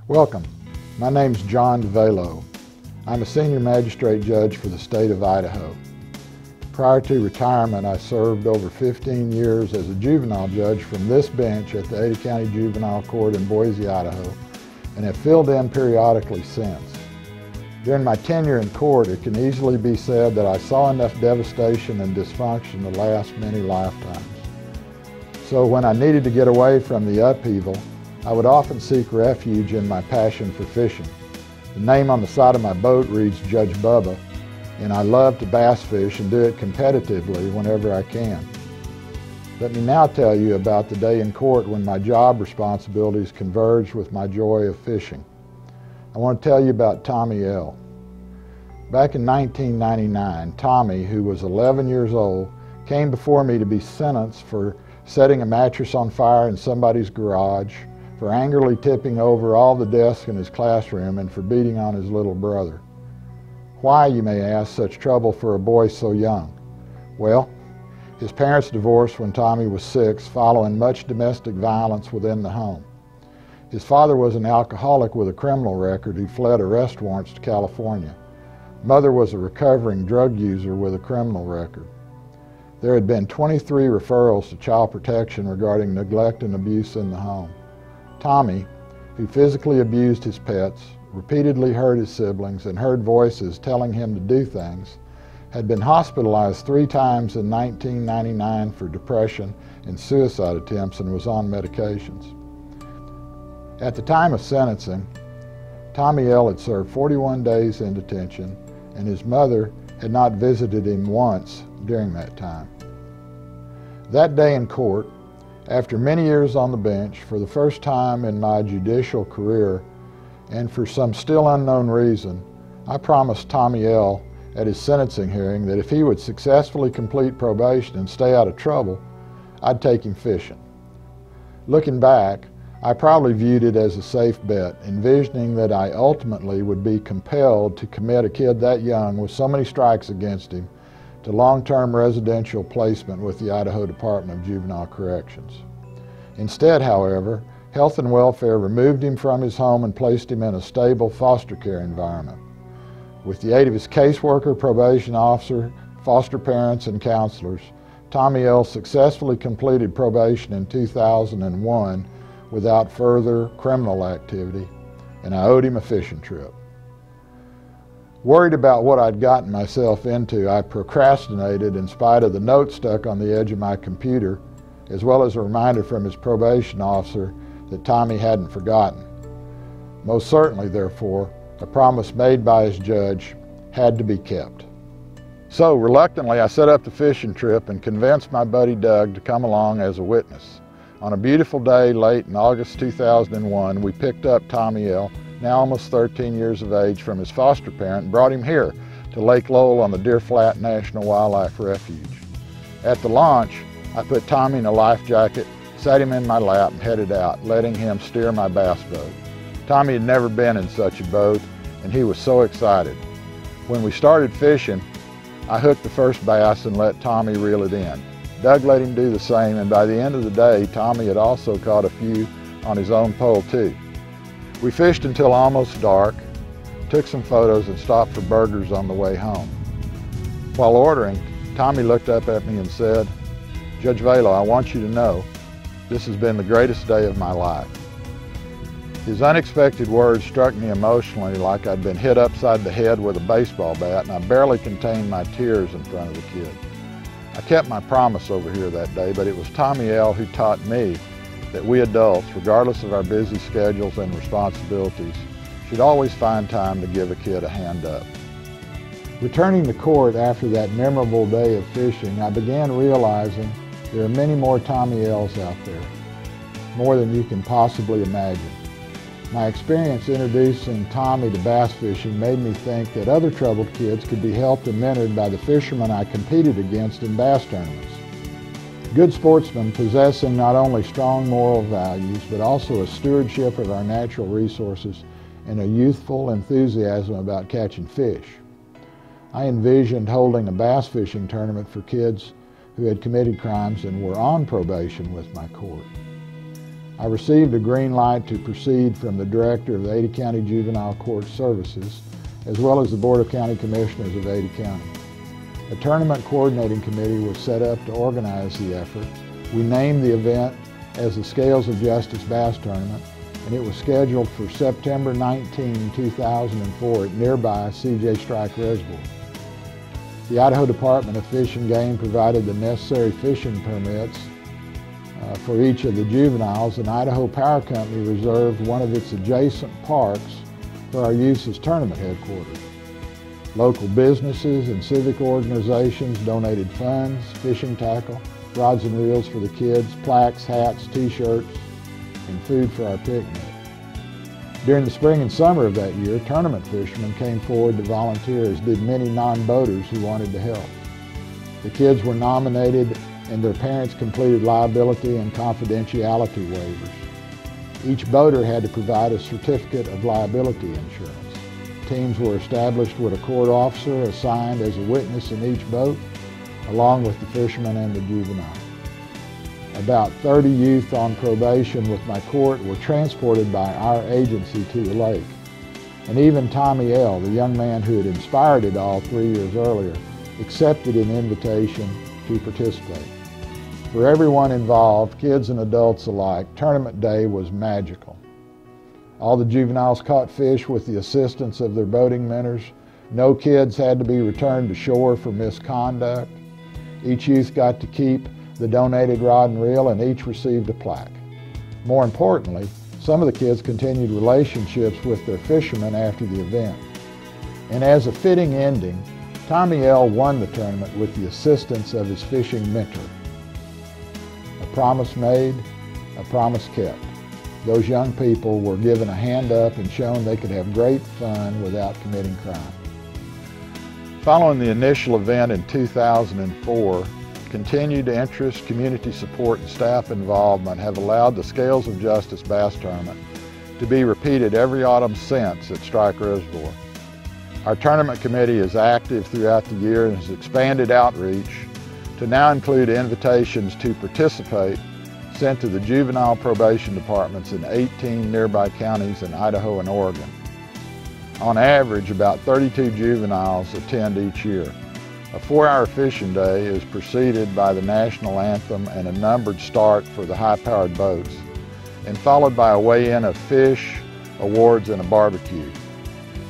Welcome. My name's John DeVelo. I'm a senior magistrate judge for the state of Idaho. Prior to retirement, I served over 15 years as a juvenile judge from this bench at the Ada County Juvenile Court in Boise, Idaho, and have filled in periodically since. During my tenure in court, it can easily be said that I saw enough devastation and dysfunction to last many lifetimes. So when I needed to get away from the upheaval, I would often seek refuge in my passion for fishing. The name on the side of my boat reads Judge Bubba, and I love to bass fish and do it competitively whenever I can. Let me now tell you about the day in court when my job responsibilities converged with my joy of fishing. I want to tell you about Tommy L. Back in 1999, Tommy, who was 11 years old, came before me to be sentenced for setting a mattress on fire in somebody's garage, for angrily tipping over all the desks in his classroom, and for beating on his little brother. Why, you may ask, such trouble for a boy so young? Well, his parents divorced when Tommy was 6, following much domestic violence within the home. His father was an alcoholic with a criminal record who fled arrest warrants to California. Mother was a recovering drug user with a criminal record. There had been 23 referrals to child protection regarding neglect and abuse in the home. Tommy, who physically abused his pets, repeatedly hurt his siblings, and heard voices telling him to do things, had been hospitalized 3 times in 1999 for depression and suicide attempts and was on medications. At the time of sentencing, Tommy L. had served 41 days in detention, and his mother had not visited him once during that time. That day in court, after many years on the bench, for the first time in my judicial career, and for some still unknown reason, I promised Tommy L. at his sentencing hearing that if he would successfully complete probation and stay out of trouble, I'd take him fishing. Looking back, I probably viewed it as a safe bet, envisioning that I ultimately would be compelled to commit a kid that young with so many strikes against him to long-term residential placement with the Idaho Department of Juvenile Corrections. Instead, however, Health and Welfare removed him from his home and placed him in a stable foster care environment. With the aid of his caseworker, probation officer, foster parents, and counselors, Tommy L. successfully completed probation in 2001 without further criminal activity, and I owed him a fishing trip. Worried about what I'd gotten myself into, I procrastinated in spite of the note stuck on the edge of my computer, as well as a reminder from his probation officer that Tommy hadn't forgotten. Most certainly, therefore, a promise made by his judge had to be kept. So, reluctantly, I set up the fishing trip and convinced my buddy Doug to come along as a witness. On a beautiful day late in August 2001, we picked up Tommy L., now almost 13 years of age, from his foster parent and brought him here to Lake Lowell on the Deer Flat National Wildlife Refuge. At the launch, I put Tommy in a life jacket, sat him in my lap, and headed out, letting him steer my bass boat. Tommy had never been in such a boat, and he was so excited. When we started fishing, I hooked the first bass and let Tommy reel it in. Doug let him do the same, and by the end of the day, Tommy had also caught a few on his own pole too. We fished until almost dark, took some photos, and stopped for burgers on the way home. While ordering, Tommy looked up at me and said, "Judge Velo, I want you to know this has been the greatest day of my life." His unexpected words struck me emotionally like I'd been hit upside the head with a baseball bat, and I barely contained my tears in front of the kid. I kept my promise over here that day, but it was Tommy L. who taught me that we adults, regardless of our busy schedules and responsibilities, should always find time to give a kid a hand up. Returning to court after that memorable day of fishing, I began realizing there are many more Tommy L's out there, more than you can possibly imagine. My experience introducing Tommy to bass fishing made me think that other troubled kids could be helped and mentored by the fishermen I competed against in bass tournaments. Good sportsmen possessing not only strong moral values, but also a stewardship of our natural resources and a youthful enthusiasm about catching fish. I envisioned holding a bass fishing tournament for kids who had committed crimes and were on probation with my court. I received a green light to proceed from the Director of the Ada County Juvenile Court Services, as well as the Board of County Commissioners of Ada County. A tournament coordinating committee was set up to organize the effort. We named the event as the Scales of Justice Bass Tournament, and it was scheduled for September 19, 2004 at nearby CJ Strike Reservoir. The Idaho Department of Fish and Game provided the necessary fishing permits for each of the juveniles, and Idaho Power Company reserved one of its adjacent parks for our use as tournament headquarters. Local businesses and civic organizations donated funds, fishing tackle, rods and reels for the kids, plaques, hats, t-shirts, and food for our picnic. During the spring and summer of that year, tournament fishermen came forward to volunteer, as did many non-boaters who wanted to help. The kids were nominated and their parents completed liability and confidentiality waivers. Each boater had to provide a certificate of liability insurance. Teams were established with a court officer assigned as a witness in each boat, along with the fisherman and the juvenile. About 30 youth on probation with my court were transported by our agency to the lake. And even Tommy L., the young man who had inspired it all 3 years earlier, accepted an invitation to participate. For everyone involved, kids and adults alike, tournament day was magical. All the juveniles caught fish with the assistance of their boating mentors. No kids had to be returned to shore for misconduct. Each youth got to keep the donated rod and reel, and each received a plaque. More importantly, some of the kids continued relationships with their fishermen after the event. And as a fitting ending, Tommy L. won the tournament with the assistance of his fishing mentor. A promise made, a promise kept. Those young people were given a hand up and shown they could have great fun without committing crime. Following the initial event in 2004, continued interest, community support, and staff involvement have allowed the Scales of Justice Bass Tournament to be repeated every autumn since at Strike Reservoir. Our tournament committee is active throughout the year and has expanded outreach to now include invitations to participate sent to the juvenile probation departments in 18 nearby counties in Idaho and Oregon. On average, about 32 juveniles attend each year. A 4-hour fishing day is preceded by the national anthem and a numbered start for the high-powered boats, and followed by a weigh-in of fish, awards, and a barbecue.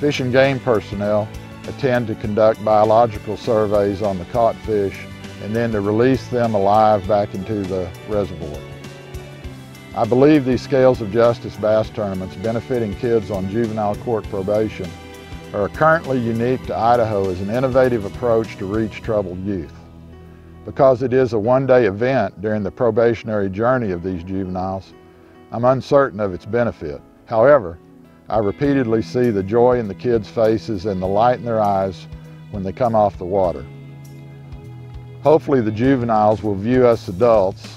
Fish and game personnel attend to conduct biological surveys on the caught fish and then to release them alive back into the reservoir. I believe these Scales of Justice bass tournaments benefiting kids on juvenile court probation are currently unique to Idaho as an innovative approach to reach troubled youth. Because it is a one-day event during the probationary journey of these juveniles, I'm uncertain of its benefit. However, I repeatedly see the joy in the kids' faces and the light in their eyes when they come off the water. Hopefully the juveniles will view us adults,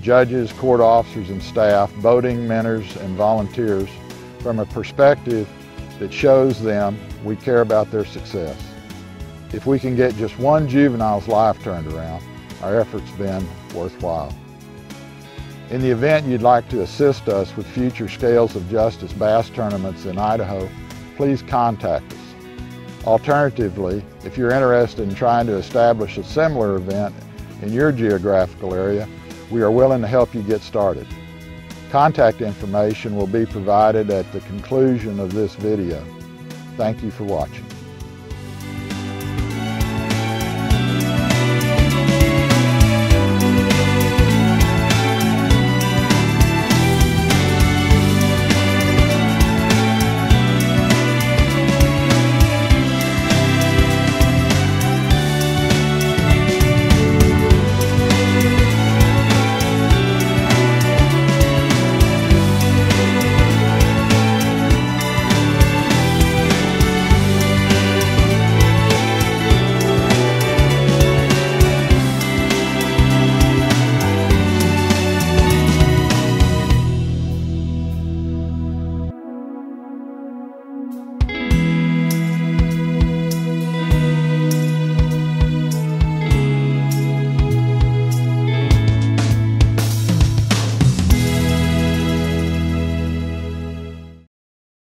judges, court officers and staff, boating mentors and volunteers from a perspective that shows them we care about their success. If we can get just one juvenile's life turned around, our effort's been worthwhile. In the event you'd like to assist us with future Scales of Justice bass tournaments in Idaho, please contact us. Alternatively, if you're interested in trying to establish a similar event in your geographical area, we are willing to help you get started. Contact information will be provided at the conclusion of this video. Thank you for watching.